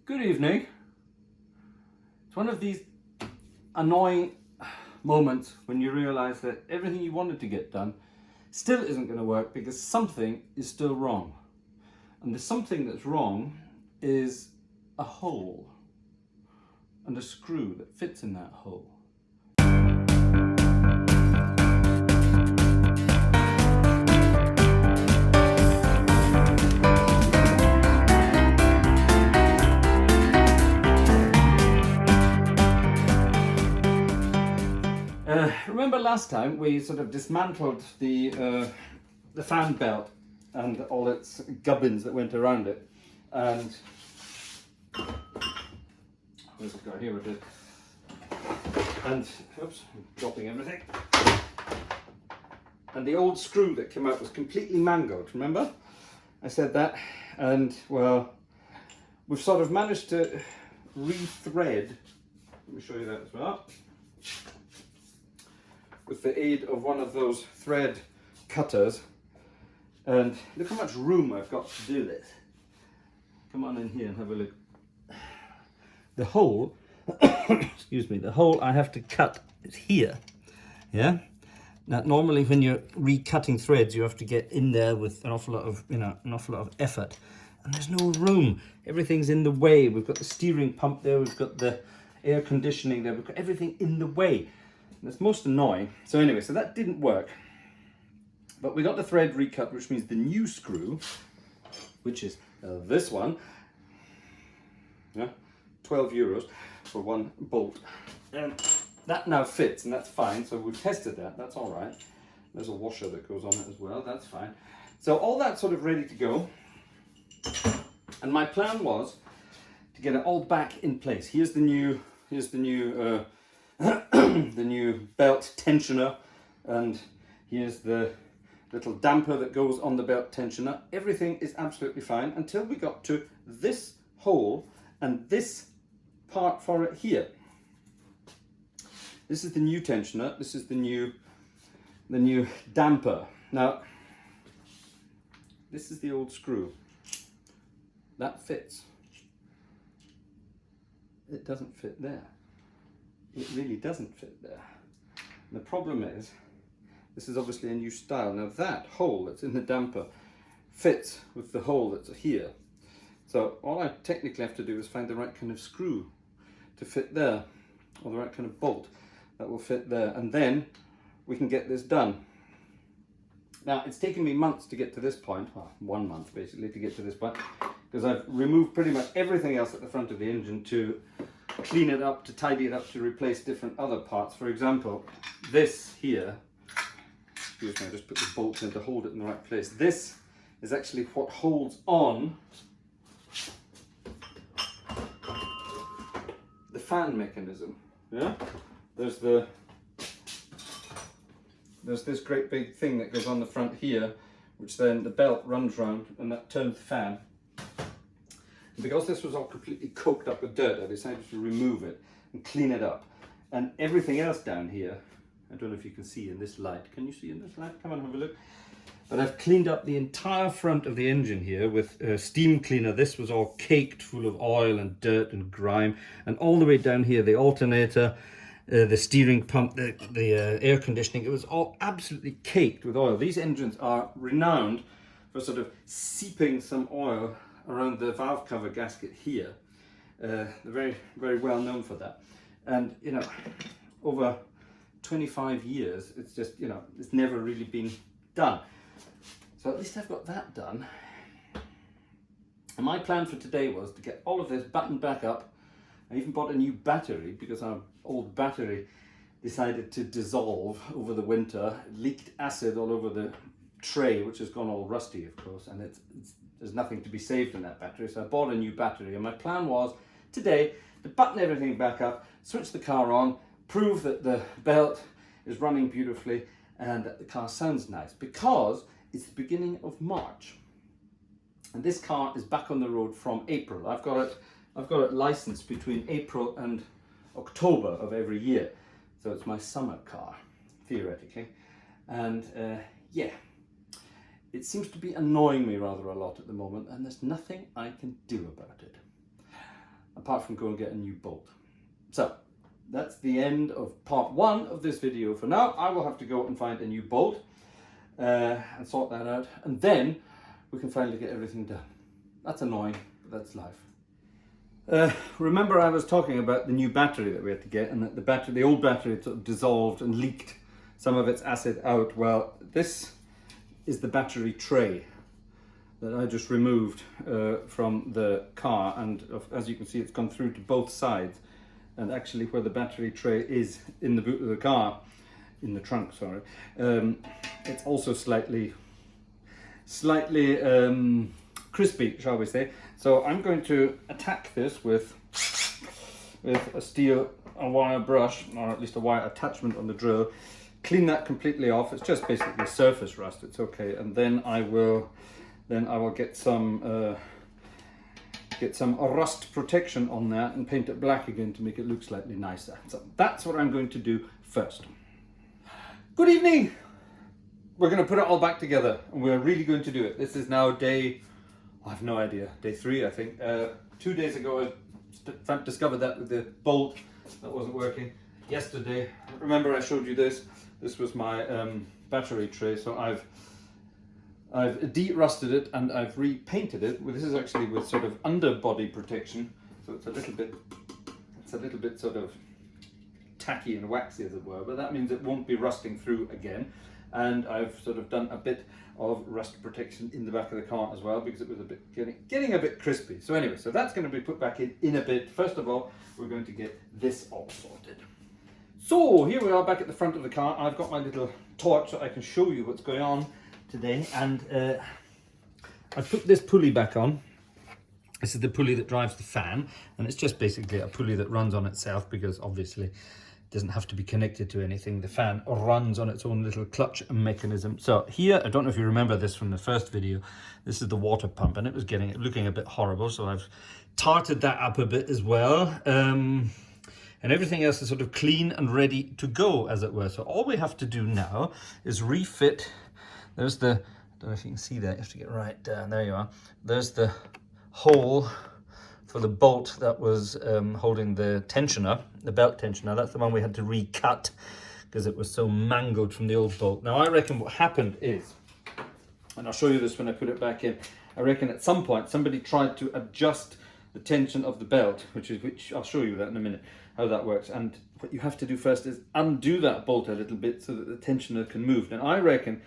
Good evening. It's one of these annoying moments when you realize that everything you wanted to get done still isn't going to work because something is still wrong. And the something that's wrong is a hole and a screw that fits in that hole. Remember last time we sort of dismantled the fan belt and all its gubbins that went around it, and where's it got? Here it is. And oops, I'm dropping everything. And the old screw that came out was completely mangled. Remember? I said that, and well, we've sort of managed to re-thread. Let me show you that as well. With the aid of one of those thread cutters, and look how much room I've got to do this. Come on in here and have a look. The hole, excuse me, the hole I have to cut is here. Yeah. Now, normally when you're recutting threads, you have to get in there with an awful lot of effort, and there's no room. Everything's in the way. We've got the steering pump there. We've got the air conditioning there. We've got everything in the way. That's most annoying. So anyway, so that didn't work. But we got the thread recut, which means the new screw, which is this one, yeah, 12 euros for one bolt. And that now fits, and that's fine. So we've tested that, that's all right. There's a washer that goes on it as well, that's fine. So all that's sort of ready to go. And my plan was to get it all back in place. Here's the new the new belt tensioner, and here's the little damper that goes on the belt tensioner. Everything is absolutely fine until we got to this hole and this part for it here. This is the new tensioner, this is the new damper. Now this is the old screw that fits. It doesn't fit there. It really doesn't fit there. And the problem is, this is obviously a new style. Now that hole that's in the damper fits with the hole that's here. So all I technically have to do is find the right kind of screw to fit there, or the right kind of bolt that will fit there, and then we can get this done. Now it's taken me months to get to this point, well, 1 month basically to get to this point, because I've removed pretty much everything else at the front of the engine to clean it up, to tidy it up, to replace different other parts. For example, this here, excuse me, I just put the bolts in to hold it in the right place. This is actually what holds on the fan mechanism. Yeah, there's this great big thing that goes on the front here, which then the belt runs round and that turns the fan. And because this was all completely coked up with dirt, I decided to remove it and clean it up. And everything else down here, I don't know if you can see in this light. Can you see in this light? Come on, have a look. But I've cleaned up the entire front of the engine here with a steam cleaner. This was all caked full of oil and dirt and grime. And all the way down here, the alternator, the steering pump, the air conditioning, it was all absolutely caked with oil. These engines are renowned for sort of seeping some oil around the valve cover gasket here. They're very, very well known for that. And, you know, over 25 years, it's just, you know, it's never really been done. So at least I've got that done. And my plan for today was to get all of this buttoned back up. I even bought a new battery because our old battery decided to dissolve over the winter. It leaked acid all over the tray, which has gone all rusty, of course, and there's nothing to be saved in that battery. So I bought a new battery, and my plan was today to button everything back up, switch the car on, prove that the belt is running beautifully and that the car sounds nice, because it's the beginning of March and this car is back on the road from April. I've got it licensed between April and October of every year, so it's my summer car theoretically. And yeah, it seems to be annoying me rather a lot at the moment, and there's nothing I can do about it. apart from go and get a new bolt. So that's the end of part 1 of this video for now. I will have to go and find a new bolt and sort that out, and then we can finally get everything done. That's annoying, but that's life. Remember I was talking about the new battery that we had to get, and that the old battery sort of dissolved and leaked some of its acid out. Well, this is the battery tray that I just removed from the car, and as you can see, it's gone through to both sides. And actually where the battery tray is in the boot of the car, in the trunk, sorry, it's also slightly crispy, shall we say. So I'm going to attack this with a wire brush, or at least a wire attachment on the drill, clean that completely off. It's just basically surface rust, it's okay. And then I will get some rust protection on that and paint it black again to make it look slightly nicer. So that's what I'm going to do first. Good evening! We're going to put it all back together, and we're really going to do it. This is now day, I have no idea, day 3 I think. 2 days ago I discovered that with the bolt that wasn't working. Yesterday, remember I showed you this? This was my battery tray, so I've de-rusted it and I've repainted it. This is actually with sort of underbody protection, so it's a little bit sort of tacky and waxy, as it were, but that means it won't be rusting through again. And I've sort of done a bit of rust protection in the back of the car as well, because it was a bit getting a bit crispy. So anyway, so that's going to be put back in a bit. First of all, we're going to get this all sorted. So here we are back at the front of the car. I've got my little torch so I can show you what's going on today, and I put this pulley back on. This is the pulley that drives the fan, and it's just basically a pulley that runs on itself, because obviously it doesn't have to be connected to anything. The fan runs on its own little clutch mechanism. So here, I don't know if you remember this from the first video, this is the water pump, and it was looking a bit horrible, so I've tarted that up a bit as well. And everything else is sort of clean and ready to go, as it were. So all we have to do now is refit. There's the, I don't know if you can see that, you have to get right down, there you are. There's the hole for the bolt that was holding the tensioner, the belt tensioner. That's the one we had to recut because it was so mangled from the old bolt. Now I reckon what happened is, and I'll show you this when I put it back in, I reckon at some point somebody tried to adjust the tension of the belt, which I'll show you that in a minute, how that works. And what you have to do first is undo that bolt a little bit so that the tensioner can move. And I reckon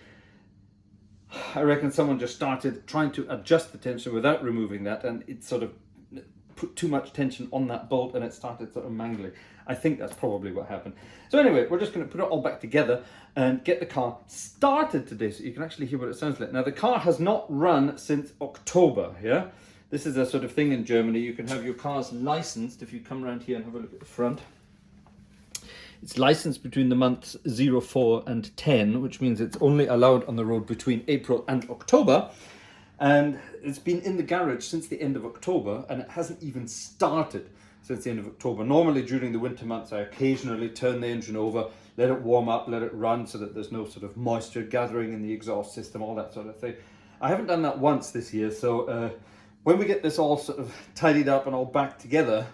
someone just started trying to adjust the tension without removing that, and it sort of put too much tension on that bolt and it started sort of mangling. I think that's probably what happened. So anyway, we're just going to put it all back together and get the car started today so you can actually hear what it sounds like. Now the car has not run since October, yeah? This is a sort of thing in Germany. You can have your cars licensed. If you come around here and have a look at the front, it's licensed between the months 0, 4 and 10, which means it's only allowed on the road between April and October. And it's been in the garage since the end of October, and it hasn't even started since the end of October. Normally during the winter months, I occasionally turn the engine over, let it warm up, let it run so that there's no sort of moisture gathering in the exhaust system, all that sort of thing. I haven't done that once this year, so when we get this all sort of tidied up and all back together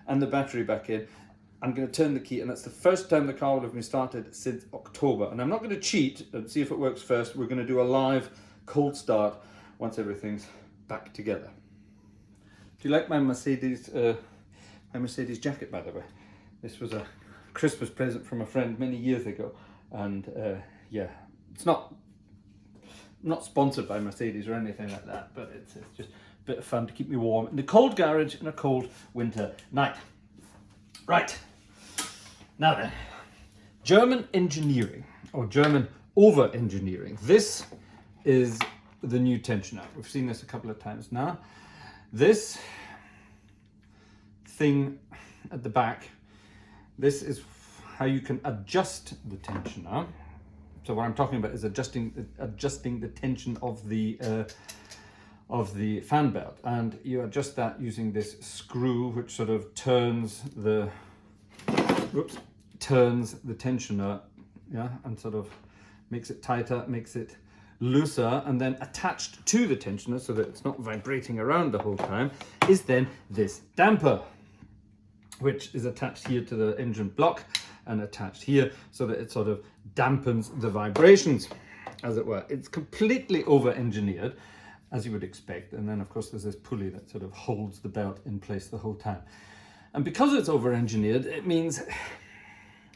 and the battery back in, I'm going to turn the key, and that's the first time the car will have been started since October. And I'm not going to cheat and see if it works first. We're going to do a live cold start once everything's back together. Do you like my Mercedes jacket, by the way? This was a Christmas present from a friend many years ago, and yeah, it's not sponsored by Mercedes or anything like that, but it's just a bit of fun to keep me warm in the cold garage in a cold winter night. Right, now then, German engineering, or German over-engineering. This is the new tensioner. We've seen this a couple of times now. This thing at the back, this is how you can adjust the tensioner. So what I'm talking about is adjusting the tension of the fan belt, and you adjust that using this screw, which sort of turns the tensioner, yeah, and sort of makes it tighter, makes it looser, and then attached to the tensioner so that it's not vibrating around the whole time is then this damper. which is attached here to the engine block and attached here so that it sort of dampens the vibrations, as it were. It's completely over-engineered, as you would expect. And then, of course, there's this pulley that sort of holds the belt in place the whole time. And because it's over-engineered, it means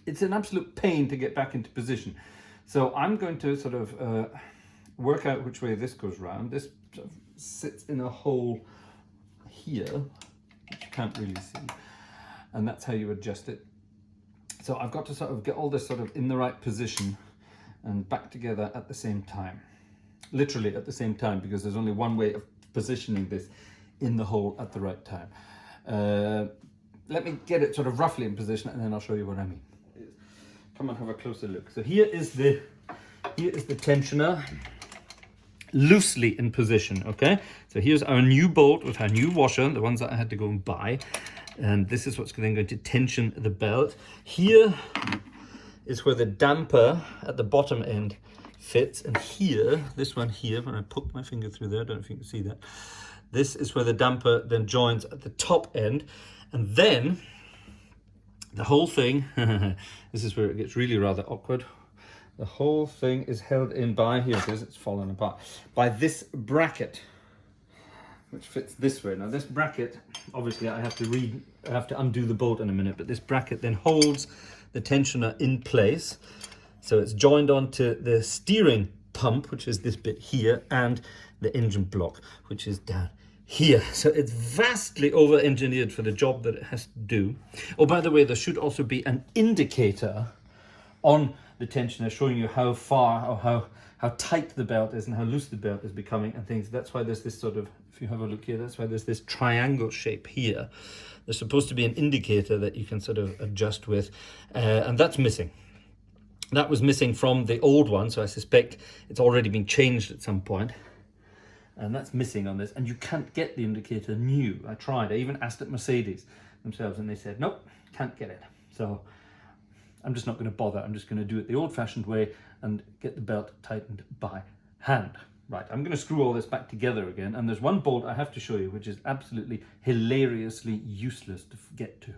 it's an absolute pain to get back into position. So I'm going to sort of work out which way this goes round. This sort of sits in a hole here, which you can't really see. And that's how you adjust it. So I've got to sort of get all this sort of in the right position and back together at the same time. Literally at the same time, because there's only one way of positioning this in the hole at the right time. Let me get it sort of roughly in position and then I'll show you what I mean. Come and have a closer look. So here is the tensioner loosely in position, okay? So here's our new bolt with our new washer, the ones that I had to go and buy. And this is what's then going to tension the belt. Here is where the damper at the bottom end fits, and here, this one here, when I poke my finger through there, I don't know if you can see that, this is where the damper then joins at the top end, and then the whole thing, this is where it gets really rather awkward, the whole thing is held in by, here it is, it's fallen apart, by this bracket, which fits this way. Now this bracket, obviously I have to undo the bolt in a minute, but this bracket then holds the tensioner in place. So it's joined onto the steering pump, which is this bit here, and the engine block, which is down here. So it's vastly over-engineered for the job that it has to do. Oh, by the way, there should also be an indicator on the tensioner showing you how far or how tight the belt is and how loose the belt is becoming and things. That's why there's this sort of, if you have a look here, that's why there's this triangle shape here. There's supposed to be an indicator that you can sort of adjust with, and that's missing. That was missing from the old one, so I suspect it's already been changed at some point. And that's missing on this, and you can't get the indicator new. I tried, I even asked at Mercedes themselves, and they said, nope, can't get it. So I'm just not going to bother. I'm just going to do it the old-fashioned way and get the belt tightened by hand. Right, I'm going to screw all this back together again, and there's one bolt I have to show you, which is absolutely hilariously useless to get to.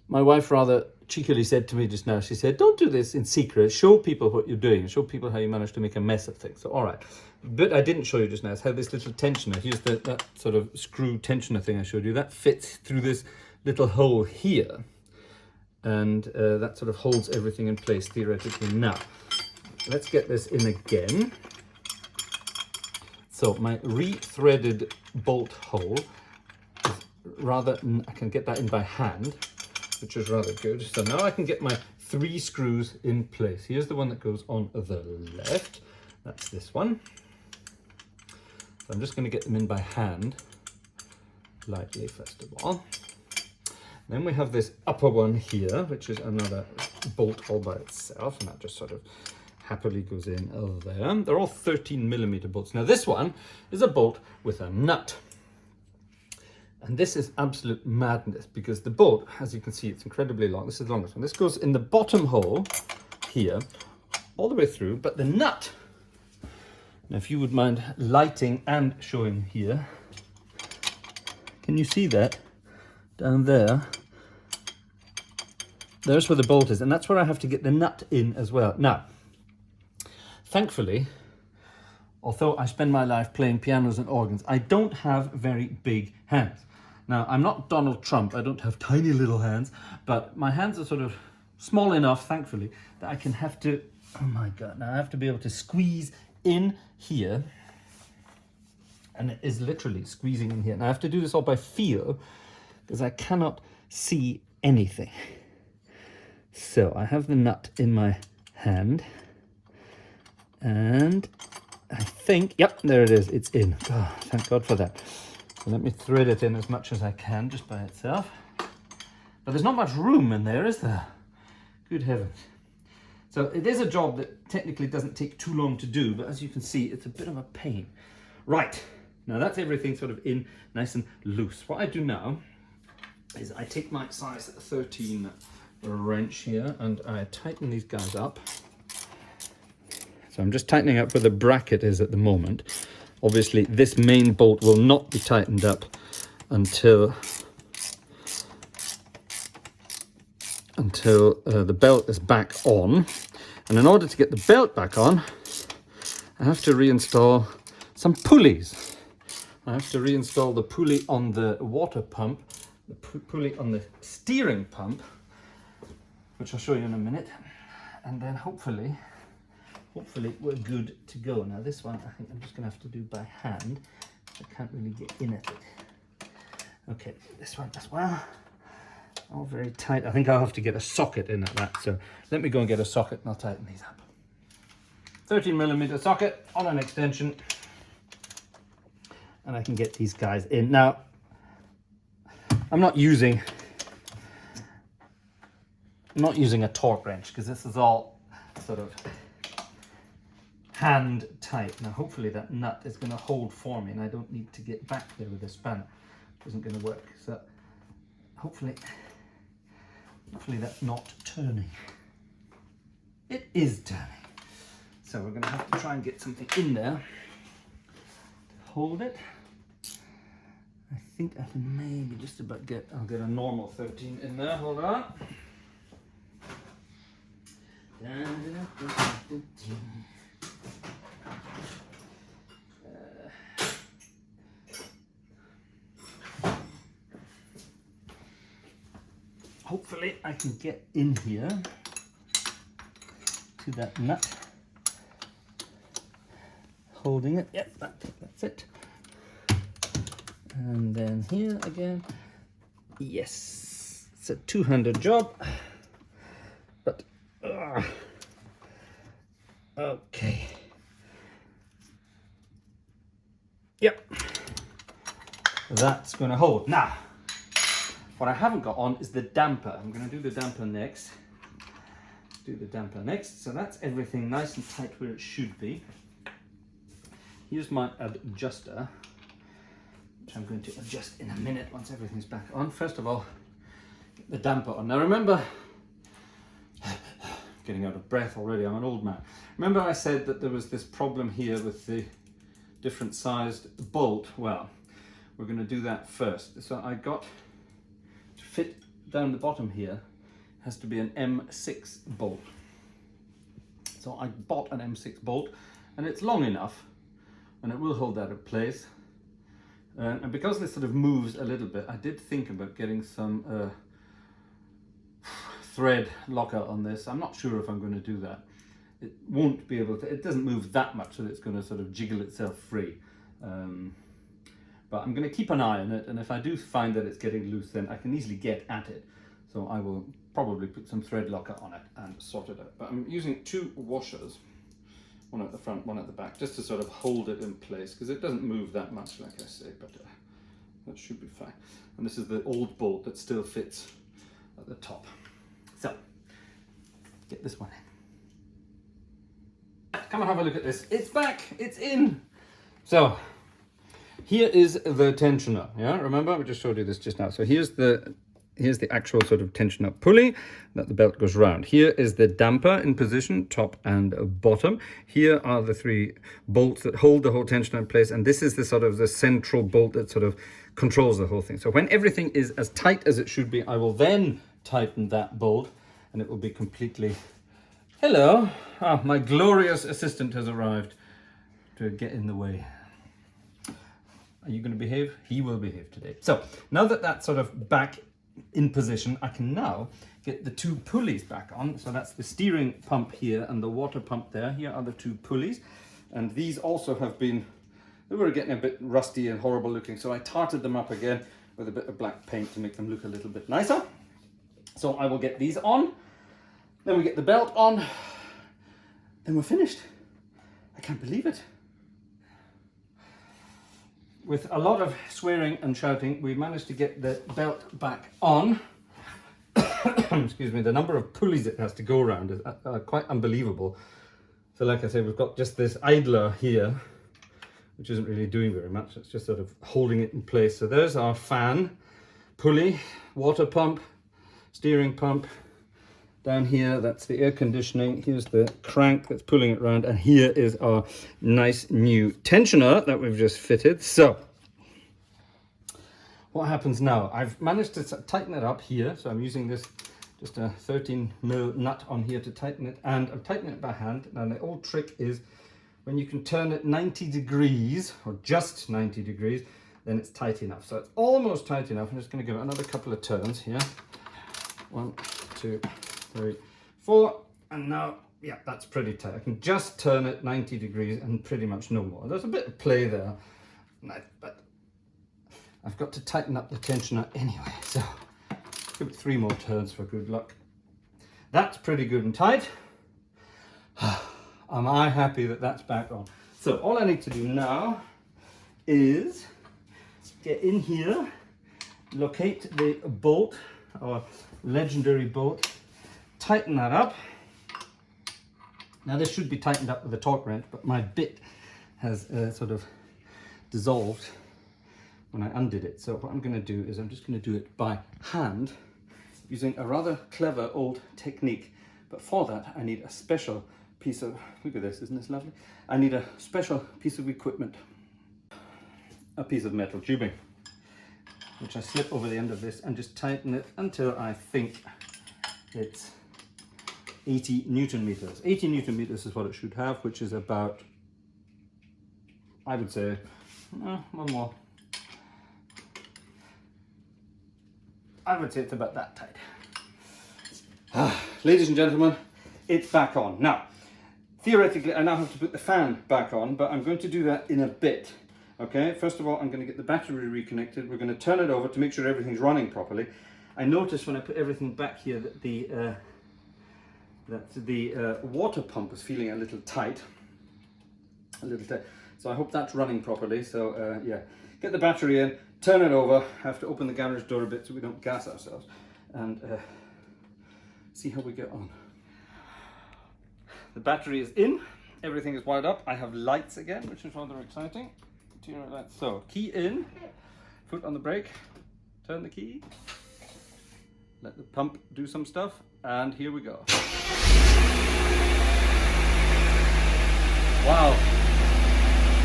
My wife rather cheekily said to me just now, she said, don't do this in secret, show people what you're doing, show people how you managed to make a mess of things. So, all right. But I didn't show you just now is how this little tensioner, here's that sort of screw tensioner thing I showed you, that fits through this little hole here. And that sort of holds everything in place theoretically. Now, let's get this in again. So my re-threaded bolt hole, I can get that in by hand, which is rather good. So now I can get my 3 screws in place. Here's the one that goes on the left. That's this one. So I'm just going to get them in by hand, lightly first of all. Then we have this upper one here, which is another bolt all by itself, and that just sort of happily goes in there. They're all 13mm bolts. Now this one is a bolt with a nut. And this is absolute madness because the bolt, as you can see, it's incredibly long. This is the longest one. This goes in the bottom hole here, all the way through, but the nut, now if you would mind lighting and showing here, can you see that down there? There's where the bolt is, and that's where I have to get the nut in as well. Now, thankfully, although I spend my life playing pianos and organs, I don't have very big hands. Now, I'm not Donald Trump, I don't have tiny little hands, but my hands are sort of small enough, thankfully, that I can have to, oh my God, now I have to be able to squeeze in here, and it is literally squeezing in here. Now I have to do this all by feel, because I cannot see anything. So I have the nut in my hand, and I think, yep, there it is, it's in. Oh, thank God for that. So let me thread it in as much as I can just by itself. But there's not much room in there, is there? Good heavens. So it is a job that technically doesn't take too long to do, but as you can see, it's a bit of a pain. Right, now that's everything sort of in nice and loose. What I do now is I take my size 13 wrench here and I tighten these guys up. So I'm just tightening up where the bracket is at the moment. Obviously, this main bolt will not be tightened up until until the belt is back on. And in order to get the belt back on, I have to reinstall some pulleys. I have to reinstall the pulley on the water pump, the pulley on the steering pump, which I'll show you in a minute. And then hopefully we're good to go. Now this one, I think I'm just gonna have to do by hand. I can't really get in at it. Okay, this one as well. All very tight. I think I'll have to get a socket in at that. So let me go and get a socket and I'll tighten these up. 13mm socket on an extension. And I can get these guys in. Now, I'm not using a torque wrench because this is all sort of hand tight. Now hopefully that nut is going to hold for me and I don't need to get back there with a spanner. It isn't going to work. So hopefully that's not turning. It is turning. So we're going to have to try and get something in there to hold it. I think I can maybe just about I'll get a normal 13 in there. Hold on. Hopefully I can get in here to that nut, holding it. Yep, that's it. And then here again. Yes, it's a two-handed job, but okay. Yep, that's going to hold. Now, what I haven't got on is the damper. I'm going to do the damper next. So that's everything nice and tight where it should be. Here's my adjuster, which I'm going to adjust in a minute once everything's back on. First of all, get the damper on. Now remember, getting out of breath already, I'm an old man. Remember I said that there was this problem here with the different sized bolt? Well, we're going to do that first. So I got to fit down the bottom here, has to be an M6 bolt. So I bought an M6 bolt and it's long enough and it will hold that in place. And because this sort of moves a little bit, I did think about getting some thread locker on this. I'm not sure if I'm going to do that. It won't be able to, it doesn't move that much that it's going to sort of jiggle itself free. But I'm going to keep an eye on it, and if I do find that it's getting loose, then I can easily get at it. So I will probably put some thread locker on it and sort it out. But I'm using two washers, one at the front, one at the back, just to sort of hold it in place, because it doesn't move that much, like I say, but that should be fine. And this is the old bolt that still fits at the top. So, get this one in. Come and have a look at this. It's back, it's in. So, here is the tensioner, yeah? Remember, we just showed you this just now. So here's the actual sort of tensioner pulley that the belt goes round. Here is the damper in position, top and bottom. Here are the three bolts that hold the whole tensioner in place, and this is the sort of the central bolt that sort of controls the whole thing. So when everything is as tight as it should be, I will then tighten that bolt, and it will be completely... Hello! Ah, my glorious assistant has arrived to get in the way. Are you going to behave? He will behave today. So now that that's sort of back in position, I can now get the two pulleys back on. So that's the steering pump here and the water pump there. Here are the two pulleys. And these also have been, they were getting a bit rusty and horrible looking. So I tarted them up again with a bit of black paint to make them look a little bit nicer. So I will get these on. Then we get the belt on. Then we're finished. I can't believe it. With a lot of swearing and shouting, we managed to get the belt back on. Excuse me, the number of pulleys it has to go around is quite unbelievable. So like I say, we've got just this idler here, which isn't really doing very much. It's just sort of holding it in place. So there's our fan, pulley, water pump, steering pump. Down here, that's the air conditioning. Here's the crank that's pulling it around. And here is our nice new tensioner that we've just fitted. So, what happens now? I've managed to tighten it up here. So I'm using this just a 13mm nut on here to tighten it, and I'm tightening it by hand. Now the old trick is when you can turn it 90 degrees, or just 90 degrees, then it's tight enough. So it's almost tight enough. I'm just going to give it another couple of turns here. 1, 2, 3, 4, and now, yeah, that's pretty tight. I can just turn it 90 degrees and pretty much no more. There's a bit of play there, but I've got to tighten up the tensioner anyway, so give it 3 more turns for good luck. That's pretty good and tight. Am I happy that that's back on? So all I need to do now is get in here, locate the bolt, our legendary bolt, tighten that up. Now this should be tightened up with a torque wrench, but my bit has sort of dissolved when I undid it. So what I'm going to do is I'm just going to do it by hand using a rather clever old technique. But for that I need a special piece of, look at this, isn't this lovely? I need a special piece of equipment, a piece of metal tubing, which I slip over the end of this and just tighten it until I think it's 80 Newton meters. 80 Newton meters is what it should have, which is about, I would say, one more. I would say it's about that tight. Ladies and gentlemen, it's back on. Now, theoretically, I now have to put the fan back on, but I'm going to do that in a bit. Okay, first of all, I'm going to get the battery reconnected. We're going to turn it over to make sure everything's running properly. I noticed when I put everything back here that the water pump is feeling a little tight. So I hope that's running properly. So yeah, get the battery in, turn it over. I have to open the garage door a bit so we don't gas ourselves, and see how we get on. The battery is in, everything is wired up. I have lights again, which is rather exciting. Interior lights. So key in, foot on the brake, turn the key, let the pump do some stuff, and here we go. Wow.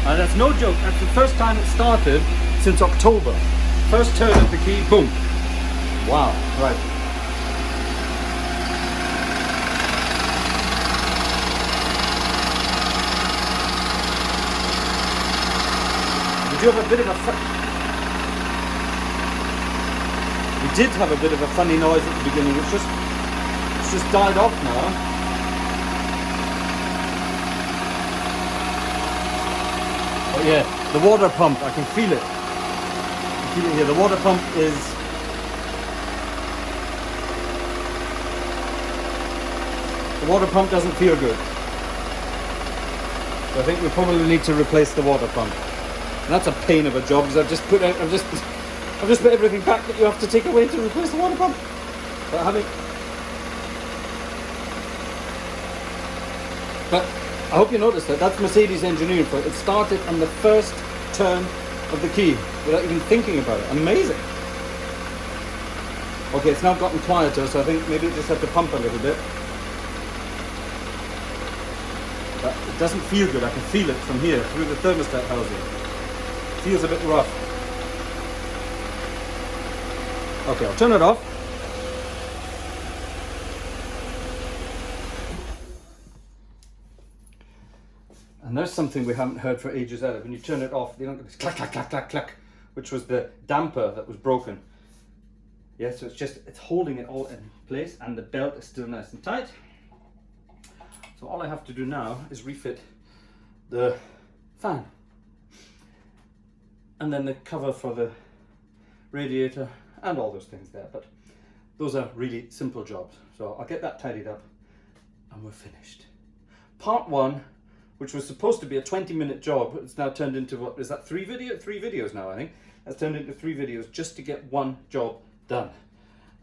And that's no joke, that's the first time it started since October. First turn of the key, boom. Wow, right. We did have a bit of a funny noise at the beginning. It's just died off now. Oh yeah, the water pump, I can feel it. I can feel it here. The water pump is doesn't feel good. So I think we probably need to replace the water pump. And that's a pain of a job, because I've just put everything back that you have to take away to replace the water pump. But I hope you noticed that. That's Mercedes engineering for it. It started on the first turn of the key without even thinking about it. Amazing. Okay, it's now gotten quieter, so I think maybe it just had to pump a little bit. But it doesn't feel good. I can feel it from here through the thermostat housing. Feels a bit rough. Okay, I'll turn it off. And there's something we haven't heard for ages either. When you turn it off, you don't get this clack, clack, clack, clack, clack, which was the damper that was broken. Yeah, so it's holding it all in place, and the belt is still nice and tight. So all I have to do now is refit the fan. And then the cover for the radiator and all those things there. But those are really simple jobs. So I'll get that tidied up and we're finished. Part 1, which was supposed to be a 20-minute job, it's now turned into, what is that, 3 videos now, I think. That's turned into 3 videos just to get one job done.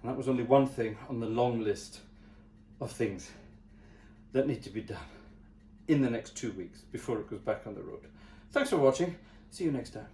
And that was only one thing on the long list of things that need to be done in the next 2 weeks before it goes back on the road. Thanks for watching. See you next time.